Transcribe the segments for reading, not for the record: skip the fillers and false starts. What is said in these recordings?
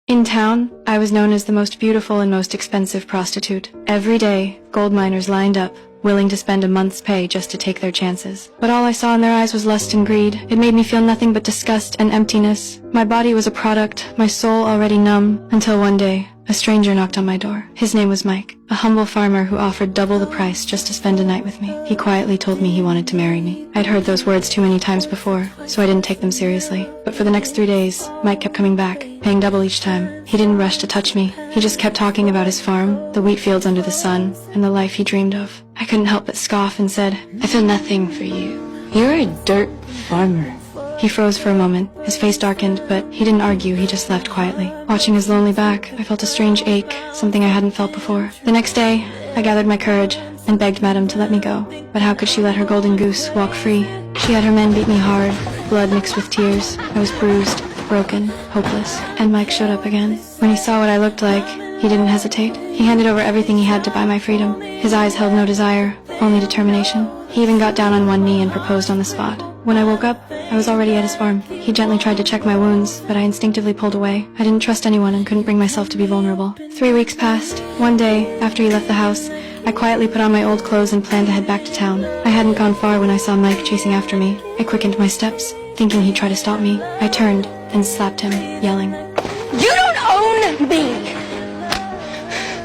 In town, I was known as the most beautiful and most expensive prostitute. Every day, gold miners lined up, willing to spend a month's pay just to take their chances. But all I saw in their eyes was lust and greed. It made me feel nothing but disgust and emptiness. My body was a product, my soul already numb, until one day, a stranger knocked on my door. His name was Mike, a humble farmer who offered double the price just to spend a night with me. He quietly told me he wanted to marry me. I'd heard those words too many times before, so I didn't take them seriously. But for the next 3 days, Mike kept coming back, paying double each time. He didn't rush to touch me. He just kept talking about his farm, the wheat fields under the sun, and the life he dreamed of. I couldn't help but scoff and said, "I feel nothing for you. You're a dirt farmer." He froze for a moment. His face darkened, but he didn't argue, he just left quietly. Watching his lonely back, I felt a strange ache, something I hadn't felt before. The next day, I gathered my courage and begged Madame to let me go. But how could she let her golden goose walk free? She had her men beat me hard, blood mixed with tears. I was bruised, broken, hopeless. And Mike showed up again. When he saw what I looked like, he didn't hesitate. He handed over everything he had to buy my freedom. His eyes held no desire, only determination. He even got down on one knee and proposed on the spot. When I woke up, I was already at his farm. He gently tried to check my wounds, but I instinctively pulled away. I didn't trust anyone and couldn't bring myself to be vulnerable. 3 weeks passed. One day, after he left the house, I quietly put on my old clothes and planned to head back to town. I hadn't gone far when I saw Mike chasing after me. I quickened my steps, thinking he'd try to stop me. I turned and slapped him, yelling, "You don't own me!"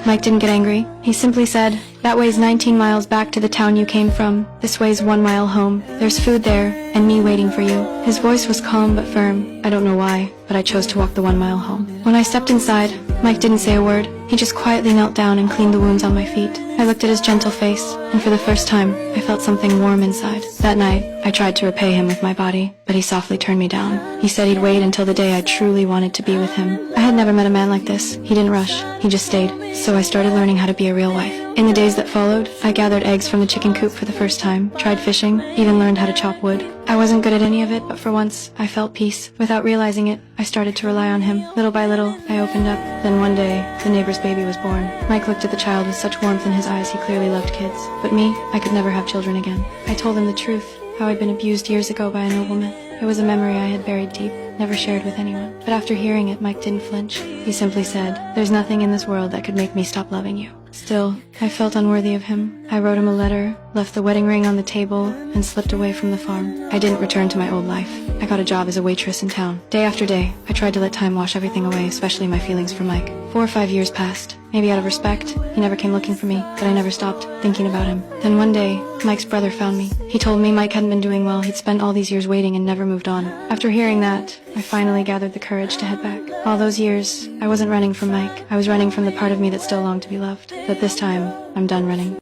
Mike didn't get angry. He simply said, "That way's 19 miles back to the town you came from. This way's 1 mile home. There's food there, and me waiting for you." His voice was calm but firm. I don't know why, but I chose to walk the 1 mile home. When I stepped inside, Mike didn't say a word. He just quietly knelt down and cleaned the wounds on my feet. I looked at his gentle face, and for the first time, I felt something warm inside. That night, I tried to repay him with my body, but he softly turned me down. He said he'd wait until the day I truly wanted to be with him. I had never met a man like this. He didn't rush. He just stayed. So I started learning how to be a real wife. In the days that followed, I gathered eggs from the chicken coop for the first time, tried fishing, even learned how to chop wood. I wasn't good at any of it, but for once, I felt peace. Without realizing it, I started to rely on him. Little by little, I opened up. Then one day, the neighbor's baby was born. Mike looked at the child with such warmth in his eyes he clearly loved kids. But me, I could never have children again. I told him the truth, how I'd been abused years ago by a nobleman. It was a memory I had buried deep, never shared with anyone. But after hearing it, Mike didn't flinch. He simply said, "There's nothing in this world that could make me stop loving you." Still, I felt unworthy of him. I wrote him a letter, left the wedding ring on the table, and slipped away from the farm. I didn't return to my old life. I got a job as a waitress in town. Day after day, I tried to let time wash everything away, especially my feelings for Mike. 4 or 5 years passed. Maybe out of respect, he never came looking for me, but I never stopped thinking about him. Then one day, Mike's brother found me. He told me Mike hadn't been doing well. He'd spent all these years waiting and never moved on. After hearing that, I finally gathered the courage to head back. All those years, I wasn't running from Mike. I was running from the part of me that still longed to be loved. But this time, I'm done running.